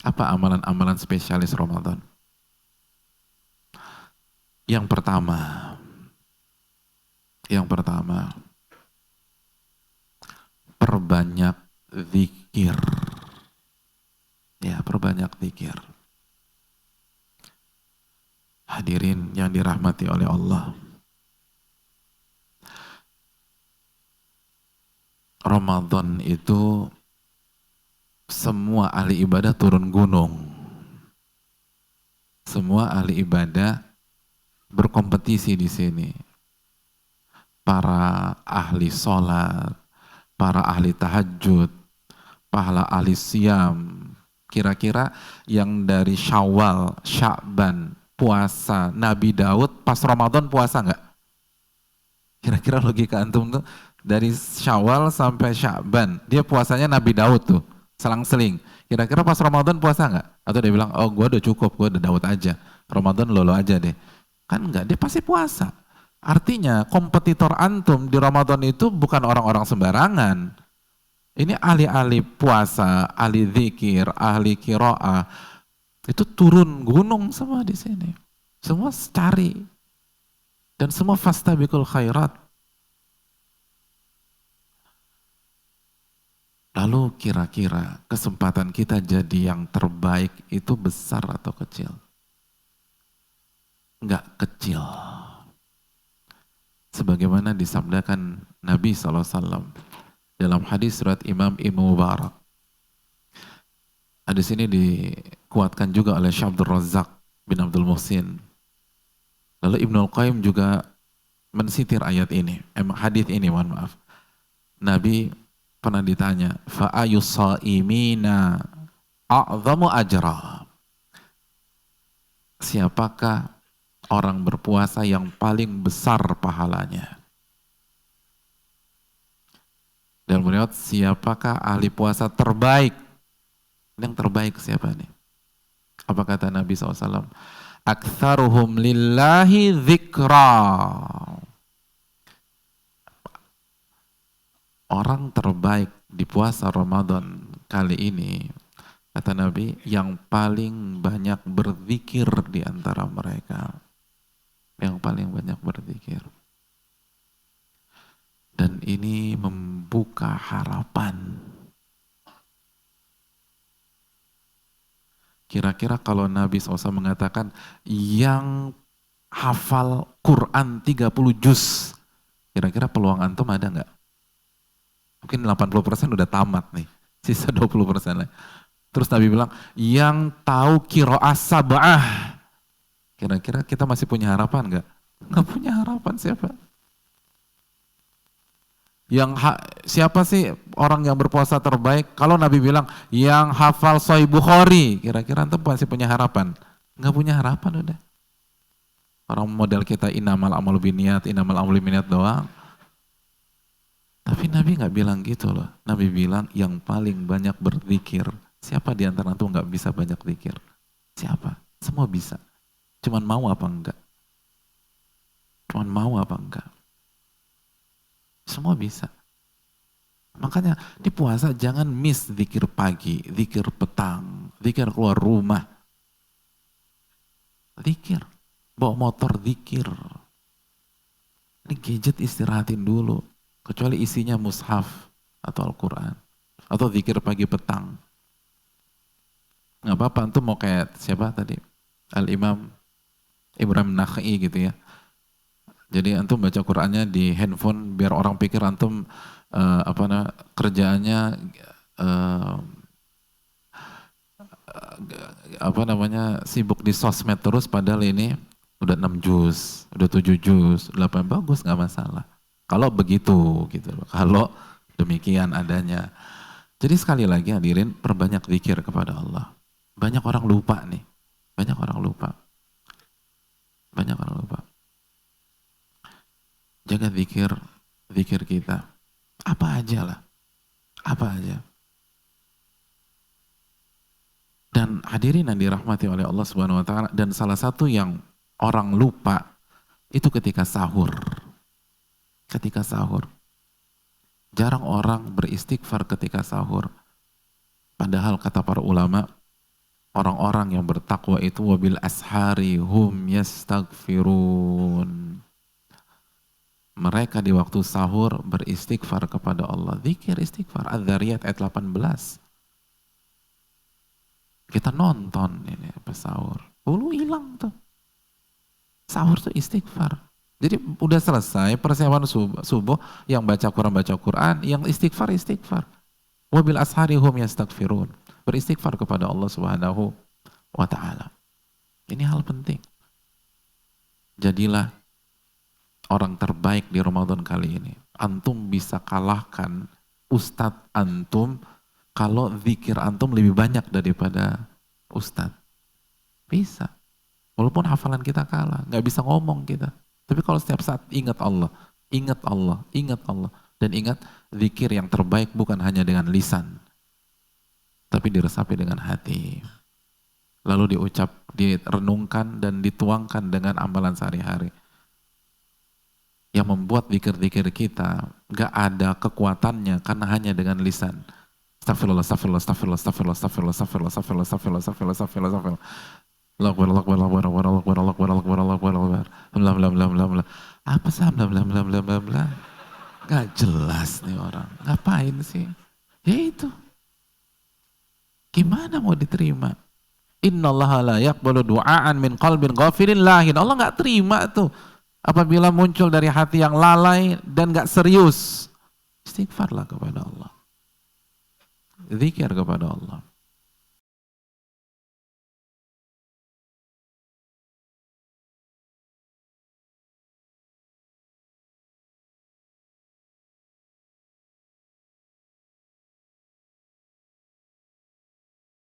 Apa amalan-amalan spesialis Ramadan? Yang pertama, yang pertama, perbanyak zikir. Ya, perbanyak zikir. Hadirin yang dirahmati oleh Allah. Ramadan itu semua ahli ibadah turun gunung. Semua ahli ibadah berkompetisi di sini. Para ahli sholat, para ahli tahajud, para ahli siam. Kira-kira yang dari Syawal, Sya'ban, puasa Nabi Daud, pas Ramadan puasa nggak? Kira-kira logika antum tuh dari Syawal sampai Sya'ban, dia puasanya Nabi Daud tuh, selang-seling. Kira-kira pas Ramadan puasa nggak? Atau dia bilang, oh gue udah cukup, gue udah Daud aja. Ramadan lolo aja deh. Kan enggak, dia pasti puasa. Artinya kompetitor antum di Ramadan itu bukan orang-orang sembarangan. Ini ahli-ahli puasa, ahli zikir, ahli kiroah. Itu turun gunung semua di sini. Semua cari. Dan semua fastabiqul khairat. Lalu kira-kira kesempatan kita jadi yang terbaik itu besar atau kecil? Enggak kecil. Sebagaimana disabdakan Nabi SAW dalam hadis surat Imam Ibnu Mubarak. Hadis ini dikuatkan juga oleh Syekh Abdul Razak bin Abdul Muhsin. Lalu Ibnu Al-Qayyim juga mensitir ayat ini, hadis ini, mohon maaf. Nabi pernah ditanya, fa'ayu sha'imina a'zamu ajra. Siapakah orang berpuasa yang paling besar pahalanya? Dan menurut siapakah ahli puasa terbaik? Yang terbaik siapa nih? Apa kata Nabi SAW? Aktsaruhum lillahi dzikra. Orang terbaik di puasa Ramadan kali ini, kata Nabi, yang paling banyak berzikir di antara mereka. Yang paling banyak berzikir. Dan ini membuka harapan. Kira-kira kalau Nabi SAW mengatakan yang hafal Quran 30 juz, kira-kira peluang antum ada nggak? Mungkin 80% udah tamat nih, sisa 20% lah. Terus Nabi bilang, yang tahu qiraah sab'ah, kira-kira kita masih punya harapan nggak? Nggak punya harapan siapa? Siapa sih orang yang berpuasa terbaik? Kalau Nabi bilang yang hafal Sahih Bukhari, kira-kira antum masih punya harapan? Nggak punya harapan udah. Orang model kita inamal amalu binniat, inamal amalu binniat doang. Tapi Nabi nggak bilang gitu loh. Nabi bilang yang paling banyak berzikir. Siapa di antara antum nggak bisa banyak zikir? Siapa? Semua bisa. Cuman mau apa enggak? Cuman mau apa enggak? Semua bisa. Makanya di puasa jangan miss zikir pagi, zikir petang, zikir keluar rumah. Zikir. Bawa motor zikir. Ini gadget istirahatin dulu. Kecuali isinya mushaf atau Al-Quran. Atau zikir pagi petang. Nggak apa-apa, antum mau kayak siapa tadi? Al-Imam Ibrahim Nakhai gitu ya. Jadi antum baca Qurannya di handphone biar orang pikir antum kerjaannya sibuk di sosmed terus, padahal ini udah 6 juz, udah 7 juz, 8, bagus, nggak masalah. Kalau begitu gitu loh. Kalau demikian adanya. Jadi sekali lagi hadirin, perbanyak zikir kepada Allah. Banyak orang lupa nih. Banyak orang lupa. Banyak orang lupa. Jaga zikir kita. Apa aja lah. Apa aja. Dan hadirin yang dirahmati oleh Allah Subhanahu wa taala, dan salah satu yang orang lupa itu ketika sahur. Ketika sahur. Jarang orang beristighfar ketika sahur. Padahal kata para ulama, Orang-orang yang bertakwa itu wabil ashari hum yastaghfirun. Mereka di waktu sahur beristighfar kepada Allah. Zikir istighfar. Adz-Dzariyat ayat 18. Kita nonton ini pas sahur. Dulu hilang tuh. Sahur tuh istighfar. Jadi udah selesai persiapan subuh, yang baca Quran, yang istighfar. Wabil ashari hum yastaghfirun. Beristighfar kepada Allah Subhanahu wa taala. Ini hal penting. Jadilah orang terbaik di Ramadan kali ini. Antum bisa kalahkan ustadz antum kalau zikir antum lebih banyak daripada ustadz. Bisa. Walaupun hafalan kita kalah, nggak bisa ngomong kita. Tapi kalau setiap saat ingat Allah, ingat Allah, ingat Allah. Dan ingat, zikir yang terbaik bukan hanya dengan lisan, tapi diresapi dengan hati. Lalu direnungkan dan dituangkan dengan amalan sehari-hari. Yang membuat zikir-zikir kita gak ada kekuatannya karena hanya dengan lisan. Astagfirullah, astagfirullah, astagfirullah, astagfirullah, astagfirullah, astagfirullah, astagfirullah, astagfirullah, astagfirullah, astagfirullah, astagfirullah. Apa sih bla. Gak jelas nih orang. Ngapain sih? Ya itu. Gimana mau diterima? Innallaha la yaqbalu du'aan min qalbin ghafilin lahin. Allah gak terima tuh apabila muncul dari hati yang lalai dan gak serius. Istighfarlah kepada Allah. Zikir kepada Allah.